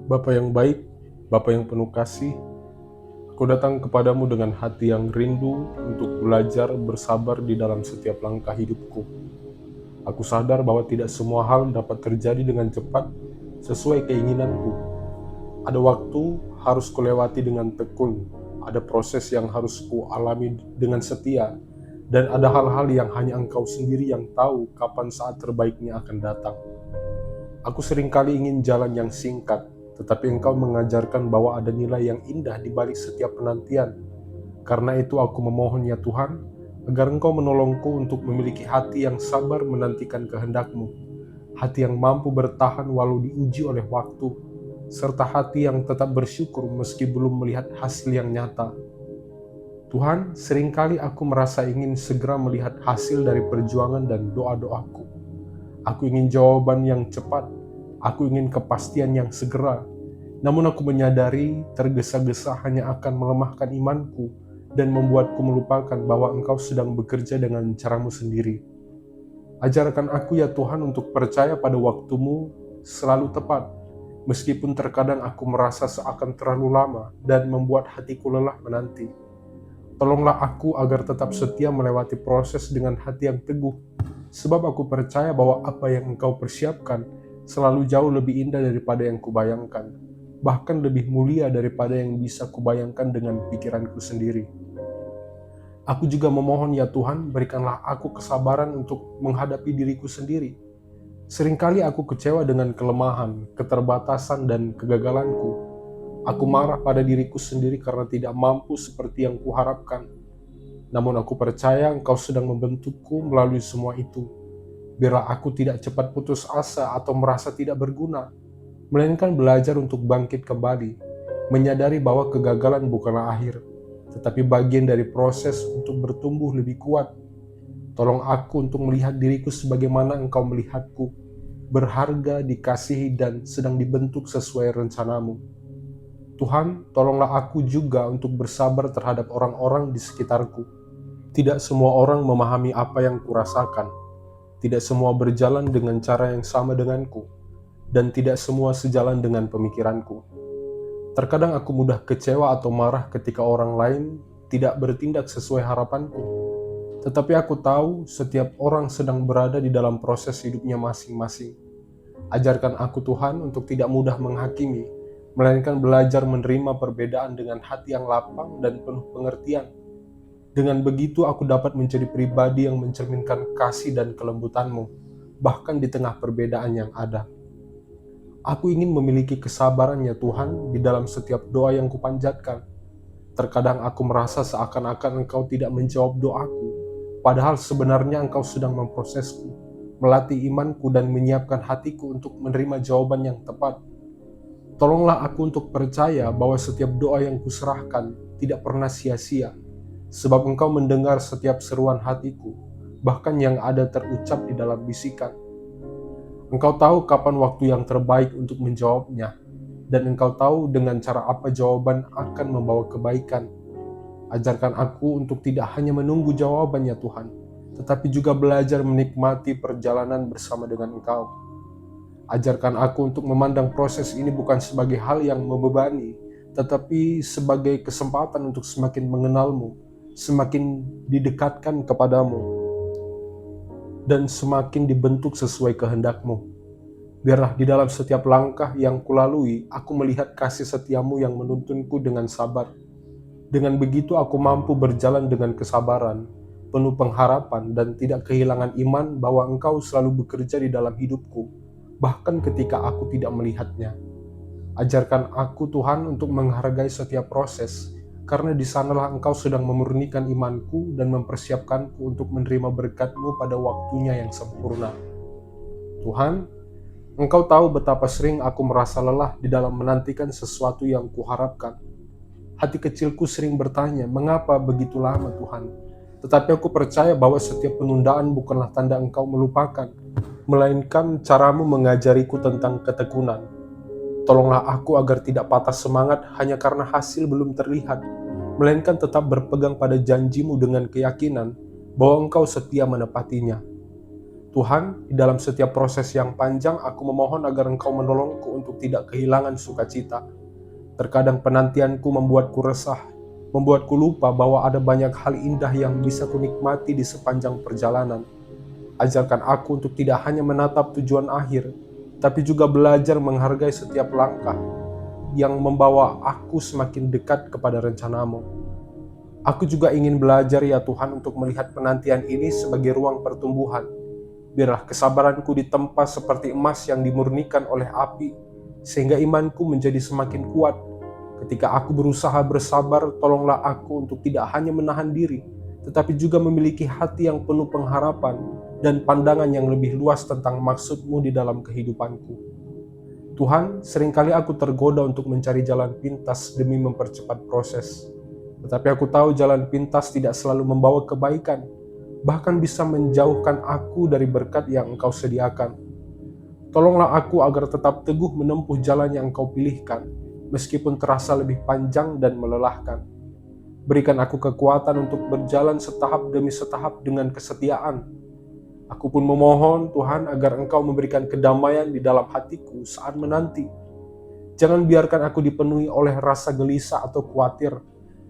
Bapa yang baik, Bapa yang penuh kasih, aku datang kepadamu dengan hati yang rindu untuk belajar bersabar di dalam setiap langkah hidupku. Aku sadar bahwa tidak semua hal dapat terjadi dengan cepat sesuai keinginanku. Ada waktu harus kulewati dengan tekun, ada proses yang harus kualami dengan setia, dan ada hal-hal yang hanya Engkau sendiri yang tahu kapan saat terbaiknya akan datang. Aku seringkali ingin jalan yang singkat, tetapi Engkau mengajarkan bahwa ada nilai yang indah di balik setiap penantian. Karena itu aku memohon ya Tuhan, agar Engkau menolongku untuk memiliki hati yang sabar menantikan kehendak-Mu, hati yang mampu bertahan walau diuji oleh waktu, serta hati yang tetap bersyukur meski belum melihat hasil yang nyata. Tuhan, seringkali aku merasa ingin segera melihat hasil dari perjuangan dan doa-doaku. Aku ingin jawaban yang cepat, aku ingin kepastian yang segera. Namun aku menyadari tergesa-gesa hanya akan melemahkan imanku dan membuatku melupakan bahwa Engkau sedang bekerja dengan caramu sendiri. Ajarkan aku ya Tuhan untuk percaya pada waktumu selalu tepat, meskipun terkadang aku merasa seakan terlalu lama dan membuat hatiku lelah menanti. Tolonglah aku agar tetap setia melewati proses dengan hati yang teguh, sebab aku percaya bahwa apa yang Engkau persiapkan selalu jauh lebih indah daripada yang kubayangkan, bahkan lebih mulia daripada yang bisa kubayangkan dengan pikiranku sendiri. Aku juga memohon ya Tuhan, berikanlah aku kesabaran untuk menghadapi diriku sendiri. Seringkali aku kecewa dengan kelemahan, keterbatasan, dan kegagalanku. Aku marah pada diriku sendiri karena tidak mampu seperti yang kuharapkan. Namun aku percaya Engkau sedang membentukku melalui semua itu. Biarlah aku tidak cepat putus asa atau merasa tidak berguna, melainkan belajar untuk bangkit kembali, menyadari bahwa kegagalan bukanlah akhir, tetapi bagian dari proses untuk bertumbuh lebih kuat. Tolong aku untuk melihat diriku sebagaimana Engkau melihatku, berharga, dikasihi, dan sedang dibentuk sesuai rencanamu. Tuhan, tolonglah aku juga untuk bersabar terhadap orang-orang di sekitarku. Tidak semua orang memahami apa yang kurasakan, tidak semua berjalan dengan cara yang sama denganku, dan tidak semua sejalan dengan pemikiranku. Terkadang aku mudah kecewa atau marah ketika orang lain tidak bertindak sesuai harapanku. Tetapi aku tahu setiap orang sedang berada di dalam proses hidupnya masing-masing. Ajarkan aku Tuhan untuk tidak mudah menghakimi, melainkan belajar menerima perbedaan dengan hati yang lapang dan penuh pengertian. Dengan begitu aku dapat menjadi pribadi yang mencerminkan kasih dan kelembutan-Mu, bahkan di tengah perbedaan yang ada. Aku ingin memiliki kesabaran ya Tuhan di dalam setiap doa yang kupanjatkan. Terkadang aku merasa seakan-akan Engkau tidak menjawab doaku, padahal sebenarnya Engkau sedang memprosesku, melatih imanku dan menyiapkan hatiku untuk menerima jawaban yang tepat. Tolonglah aku untuk percaya bahwa setiap doa yang kuserahkan tidak pernah sia-sia, sebab Engkau mendengar setiap seruan hatiku, bahkan yang ada terucap di dalam bisikan. Engkau tahu kapan waktu yang terbaik untuk menjawabnya, dan Engkau tahu dengan cara apa jawaban akan membawa kebaikan. Ajarkan aku untuk tidak hanya menunggu jawaban ya Tuhan, tetapi juga belajar menikmati perjalanan bersama dengan Engkau. Ajarkan aku untuk memandang proses ini bukan sebagai hal yang membebani, tetapi sebagai kesempatan untuk semakin mengenal-Mu, semakin didekatkan kepadamu, dan semakin dibentuk sesuai kehendak-Mu. Biarlah di dalam setiap langkah yang kulalui, aku melihat kasih setiamu yang menuntunku dengan sabar. Dengan begitu aku mampu berjalan dengan kesabaran, penuh pengharapan, dan tidak kehilangan iman bahwa Engkau selalu bekerja di dalam hidupku, bahkan ketika aku tidak melihatnya. Ajarkan aku Tuhan untuk menghargai setiap proses, karena di sanalah Engkau sedang memurnikan imanku dan mempersiapkanku untuk menerima berkat-Mu pada waktunya yang sempurna. Tuhan, Engkau tahu betapa sering aku merasa lelah di dalam menantikan sesuatu yang kuharapkan. Hati kecilku sering bertanya, mengapa begitu lama Tuhan? Tetapi aku percaya bahwa setiap penundaan bukanlah tanda Engkau melupakan, melainkan caramu mengajariku tentang ketekunan. Tolonglah aku agar tidak patah semangat hanya karena hasil belum terlihat, melainkan tetap berpegang pada janjimu dengan keyakinan bahwa Engkau setia menepatinya. Tuhan, di dalam setiap proses yang panjang, aku memohon agar Engkau menolongku untuk tidak kehilangan sukacita. Terkadang penantianku membuatku resah, membuatku lupa bahwa ada banyak hal indah yang bisa kunikmati di sepanjang perjalanan. Ajarkan aku untuk tidak hanya menatap tujuan akhir, tapi juga belajar menghargai setiap langkah yang membawa aku semakin dekat kepada rencanamu. Aku juga ingin belajar ya Tuhan untuk melihat penantian ini sebagai ruang pertumbuhan. Biarlah kesabaranku ditempa seperti emas yang dimurnikan oleh api, sehingga imanku menjadi semakin kuat. Ketika aku berusaha bersabar, tolonglah aku untuk tidak hanya menahan diri, tetapi juga memiliki hati yang penuh pengharapan dan pandangan yang lebih luas tentang maksud-Mu di dalam kehidupanku. Tuhan, seringkali aku tergoda untuk mencari jalan pintas demi mempercepat proses. Tetapi aku tahu jalan pintas tidak selalu membawa kebaikan, bahkan bisa menjauhkan aku dari berkat yang Engkau sediakan. Tolonglah aku agar tetap teguh menempuh jalan yang Engkau pilihkan, meskipun terasa lebih panjang dan melelahkan. Berikan aku kekuatan untuk berjalan setahap demi setahap dengan kesetiaan. Aku pun memohon Tuhan agar Engkau memberikan kedamaian di dalam hatiku saat menanti. Jangan biarkan aku dipenuhi oleh rasa gelisah atau khawatir,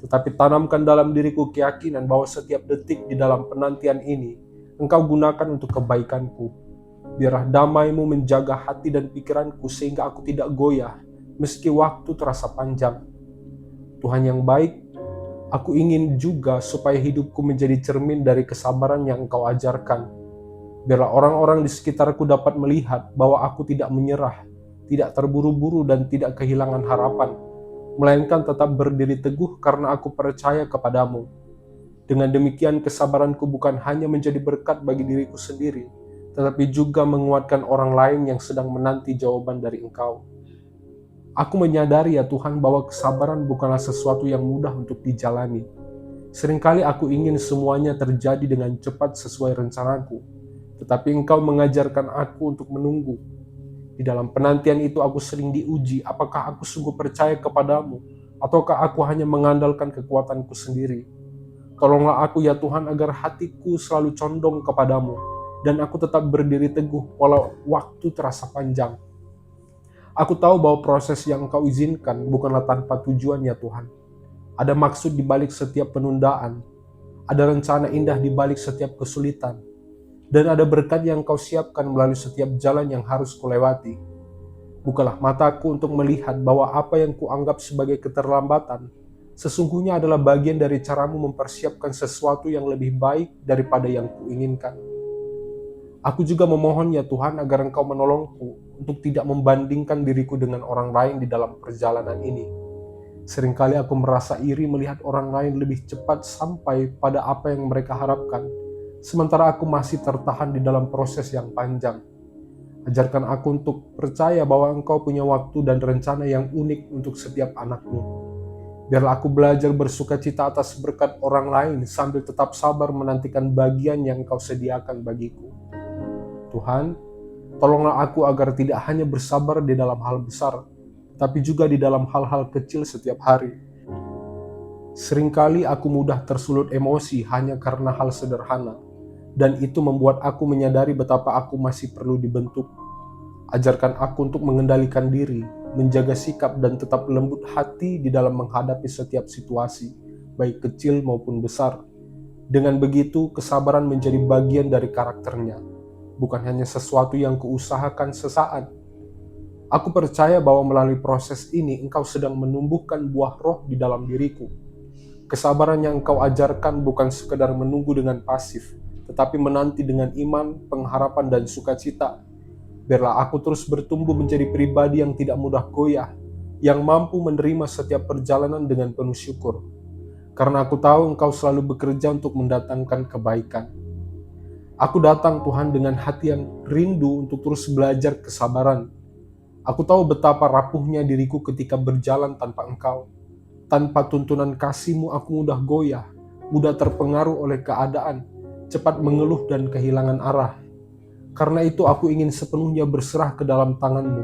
tetapi tanamkan dalam diriku keyakinan bahwa setiap detik di dalam penantian ini, Engkau gunakan untuk kebaikanku. Biarlah damai-Mu menjaga hati dan pikiranku sehingga aku tidak goyah, meski waktu terasa panjang. Tuhan yang baik, aku ingin juga supaya hidupku menjadi cermin dari kesabaran yang Engkau ajarkan. Biarlah orang-orang di sekitarku dapat melihat bahwa aku tidak menyerah, tidak terburu-buru dan tidak kehilangan harapan, melainkan tetap berdiri teguh karena aku percaya kepadamu. Dengan demikian kesabaranku bukan hanya menjadi berkat bagi diriku sendiri, tetapi juga menguatkan orang lain yang sedang menanti jawaban dari Engkau. Aku menyadari ya Tuhan bahwa kesabaran bukanlah sesuatu yang mudah untuk dijalani. Seringkali aku ingin semuanya terjadi dengan cepat sesuai rencanaku, tetapi Engkau mengajarkan aku untuk menunggu. Di dalam penantian itu aku sering diuji apakah aku sungguh percaya kepadamu, ataukah aku hanya mengandalkan kekuatanku sendiri. Tolonglah aku ya Tuhan agar hatiku selalu condong kepadamu, dan aku tetap berdiri teguh walau waktu terasa panjang. Aku tahu bahwa proses yang Engkau izinkan bukanlah tanpa tujuan ya Tuhan. Ada maksud di balik setiap penundaan, ada rencana indah di balik setiap kesulitan, dan ada berkat yang Engkau siapkan melalui setiap jalan yang harus kulewati. Bukalah mataku untuk melihat bahwa apa yang kuanggap sebagai keterlambatan sesungguhnya adalah bagian dari caramu mempersiapkan sesuatu yang lebih baik daripada yang kuinginkan. Aku juga memohon ya Tuhan agar Engkau menolongku untuk tidak membandingkan diriku dengan orang lain di dalam perjalanan ini. Seringkali aku merasa iri melihat orang lain lebih cepat sampai pada apa yang mereka harapkan, sementara aku masih tertahan di dalam proses yang panjang. Ajarkan aku untuk percaya bahwa Engkau punya waktu dan rencana yang unik untuk setiap anak-Mu. Biarlah aku belajar bersukacita atas berkat orang lain sambil tetap sabar menantikan bagian yang Engkau sediakan bagiku. Tuhan, tolonglah aku agar tidak hanya bersabar di dalam hal besar, tapi juga di dalam hal-hal kecil setiap hari. Seringkali aku mudah tersulut emosi hanya karena hal sederhana, dan itu membuat aku menyadari betapa aku masih perlu dibentuk. Ajarkan aku untuk mengendalikan diri, menjaga sikap dan tetap lembut hati di dalam menghadapi setiap situasi, baik kecil maupun besar. Dengan begitu, kesabaran menjadi bagian dari karakternya, bukan hanya sesuatu yang kuusahakan sesaat. Aku percaya bahwa melalui proses ini Engkau sedang menumbuhkan buah roh di dalam diriku. Kesabaran yang Engkau ajarkan bukan sekedar menunggu dengan pasif, tetapi menanti dengan iman, pengharapan, dan sukacita. Biarlah aku terus bertumbuh menjadi pribadi yang tidak mudah goyah, yang mampu menerima setiap perjalanan dengan penuh syukur. Karena aku tahu Engkau selalu bekerja untuk mendatangkan kebaikan. Aku datang Tuhan dengan hati yang rindu untuk terus belajar kesabaran. Aku tahu betapa rapuhnya diriku ketika berjalan tanpa Engkau. Tanpa tuntunan kasih-Mu aku mudah goyah, mudah terpengaruh oleh keadaan, cepat mengeluh dan kehilangan arah. Karena itu aku ingin sepenuhnya berserah ke dalam tangan-Mu,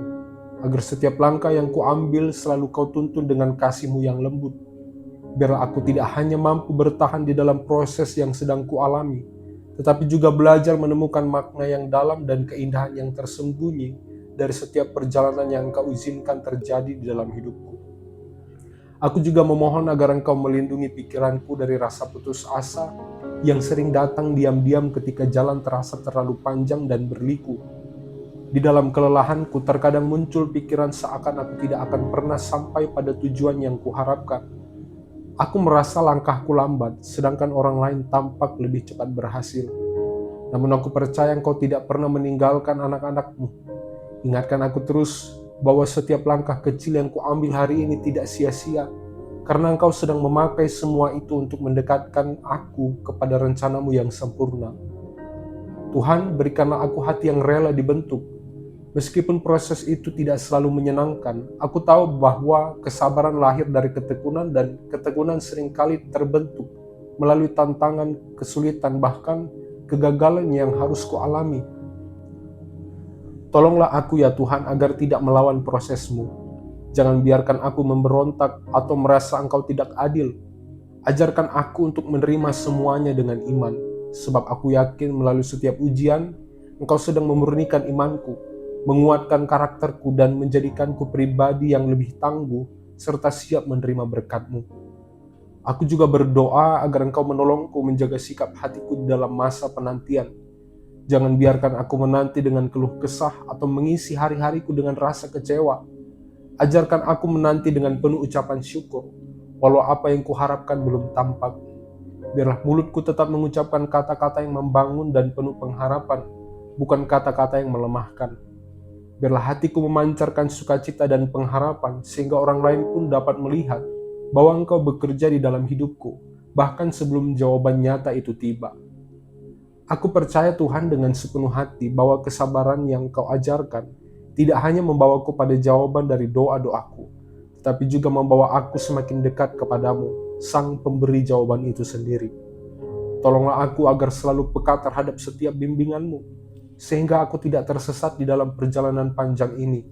agar setiap langkah yang kuambil selalu Kau tuntun dengan kasih-Mu yang lembut. Biarlah aku tidak hanya mampu bertahan di dalam proses yang sedang kualami, tetapi juga belajar menemukan makna yang dalam dan keindahan yang tersembunyi dari setiap perjalanan yang Engkau izinkan terjadi di dalam hidupku. Aku juga memohon agar Engkau melindungi pikiranku dari rasa putus asa yang sering datang diam-diam ketika jalan terasa terlalu panjang dan berliku. Di dalam kelelahanku terkadang muncul pikiran seakan aku tidak akan pernah sampai pada tujuan yang kuharapkan. Aku merasa langkahku lambat, sedangkan orang lain tampak lebih cepat berhasil. Namun aku percaya Engkau tidak pernah meninggalkan anak-anak-Mu. Ingatkan aku terus bahwa setiap langkah kecil yang kuambil hari ini tidak sia-sia, karena Engkau sedang memakai semua itu untuk mendekatkan aku kepada rencana-Mu yang sempurna. Tuhan, berikanlah aku hati yang rela dibentuk. Meskipun proses itu tidak selalu menyenangkan, aku tahu bahwa kesabaran lahir dari ketekunan dan ketekunan seringkali terbentuk melalui tantangan, kesulitan, bahkan kegagalan yang harus kualami. Tolonglah aku ya Tuhan agar tidak melawan proses-Mu. Jangan biarkan aku memberontak atau merasa Engkau tidak adil. Ajarkan aku untuk menerima semuanya dengan iman, sebab aku yakin melalui setiap ujian, Engkau sedang memurnikan imanku, menguatkan karakterku dan menjadikanku pribadi yang lebih tangguh serta siap menerima berkat-Mu. Aku juga berdoa agar Engkau menolongku menjaga sikap hatiku di dalam masa penantian. Jangan biarkan aku menanti dengan keluh kesah atau mengisi hari-hariku dengan rasa kecewa. Ajarkan aku menanti dengan penuh ucapan syukur, walau apa yang kuharapkan belum tampak. Biarlah mulutku tetap mengucapkan kata-kata yang membangun dan penuh pengharapan, bukan kata-kata yang melemahkan. Biarlah hatiku memancarkan sukacita dan pengharapan, sehingga orang lain pun dapat melihat bahwa Engkau bekerja di dalam hidupku, bahkan sebelum jawaban nyata itu tiba. Aku percaya Tuhan dengan sepenuh hati bahwa kesabaran yang Kau ajarkan tidak hanya membawaku pada jawaban dari doa-doaku, tetapi juga membawa aku semakin dekat kepadamu, Sang Pemberi jawaban itu sendiri. Tolonglah aku agar selalu peka terhadap setiap bimbingan-Mu, sehingga aku tidak tersesat di dalam perjalanan panjang ini.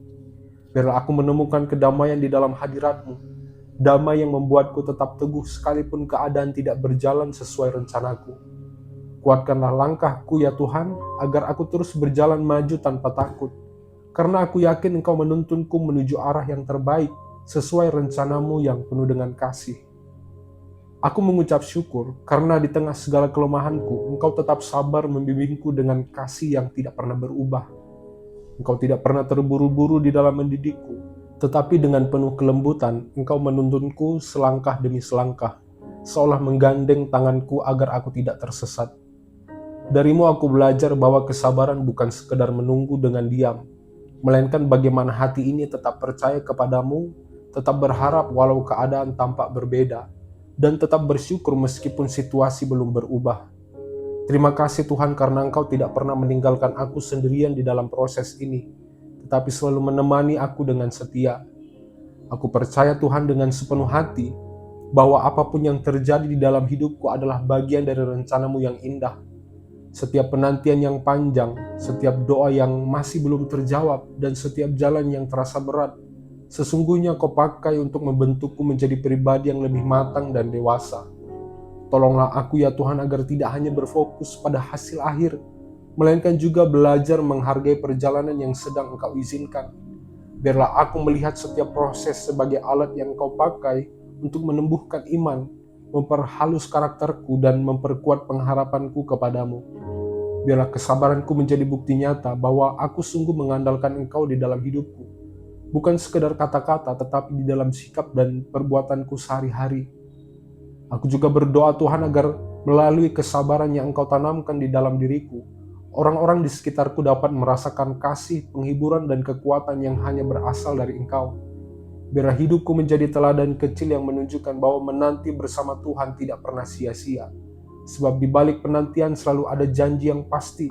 Biarlah aku menemukan kedamaian di dalam hadirat-Mu, damai yang membuatku tetap teguh sekalipun keadaan tidak berjalan sesuai rencanaku. Kuatkanlah langkahku ya Tuhan, agar aku terus berjalan maju tanpa takut, karena aku yakin Engkau menuntunku menuju arah yang terbaik, sesuai rencana-Mu yang penuh dengan kasih. Aku mengucap syukur karena di tengah segala kelemahanku, Engkau tetap sabar membimbingku dengan kasih yang tidak pernah berubah. Engkau tidak pernah terburu-buru di dalam mendidikku, tetapi dengan penuh kelembutan, Engkau menuntunku selangkah demi selangkah, seolah menggandeng tanganku agar aku tidak tersesat. Darimu aku belajar bahwa kesabaran bukan sekedar menunggu dengan diam, melainkan bagaimana hati ini tetap percaya kepadamu, tetap berharap walau keadaan tampak berbeda, dan tetap bersyukur meskipun situasi belum berubah. Terima kasih Tuhan karena Engkau tidak pernah meninggalkan aku sendirian di dalam proses ini, tetapi selalu menemani aku dengan setia. Aku percaya Tuhan dengan sepenuh hati bahwa apapun yang terjadi di dalam hidupku adalah bagian dari rencana-Mu yang indah. Setiap penantian yang panjang, setiap doa yang masih belum terjawab, dan setiap jalan yang terasa berat, sesungguhnya Kau pakai untuk membentukku menjadi pribadi yang lebih matang dan dewasa. Tolonglah aku ya Tuhan agar tidak hanya berfokus pada hasil akhir, melainkan juga belajar menghargai perjalanan yang sedang Engkau izinkan. Biarlah aku melihat setiap proses sebagai alat yang Kau pakai untuk menumbuhkan iman, memperhalus karakterku, dan memperkuat pengharapanku kepadamu. Biarlah kesabaranku menjadi bukti nyata bahwa aku sungguh mengandalkan Engkau di dalam hidupku. Bukan sekedar kata-kata, tetapi di dalam sikap dan perbuatanku sehari-hari. Aku juga berdoa Tuhan agar melalui kesabaran yang Engkau tanamkan di dalam diriku, orang-orang di sekitarku dapat merasakan kasih, penghiburan, dan kekuatan yang hanya berasal dari Engkau. Biarlah hidupku menjadi teladan kecil yang menunjukkan bahwa menanti bersama Tuhan tidak pernah sia-sia. Sebab di balik penantian selalu ada janji yang pasti.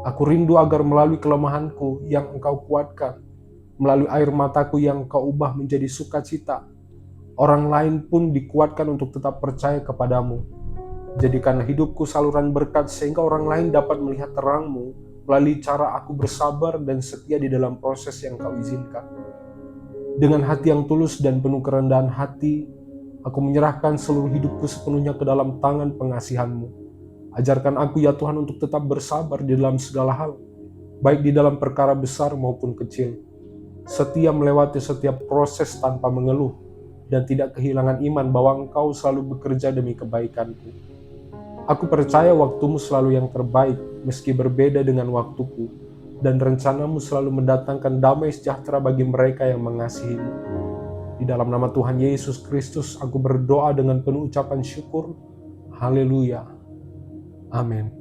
Aku rindu agar melalui kelemahanku yang Engkau kuatkan, melalui air mataku yang Kau ubah menjadi sukacita, orang lain pun dikuatkan untuk tetap percaya kepadamu. Jadikanlah hidupku saluran berkat sehingga orang lain dapat melihat terang-Mu melalui cara aku bersabar dan setia di dalam proses yang Kau izinkan. Dengan hati yang tulus dan penuh kerendahan hati, aku menyerahkan seluruh hidupku sepenuhnya ke dalam tangan pengasihan-Mu. Ajarkan aku ya Tuhan untuk tetap bersabar di dalam segala hal, baik di dalam perkara besar maupun kecil. Setia melewati setiap proses tanpa mengeluh, dan tidak kehilangan iman bahwa Engkau selalu bekerja demi kebaikanku. Aku percaya waktumu selalu yang terbaik, meski berbeda dengan waktuku, dan rencanamu selalu mendatangkan damai sejahtera bagi mereka yang mengasihimu. Di dalam nama Tuhan Yesus Kristus, aku berdoa dengan penuh ucapan syukur. Haleluya. Amin.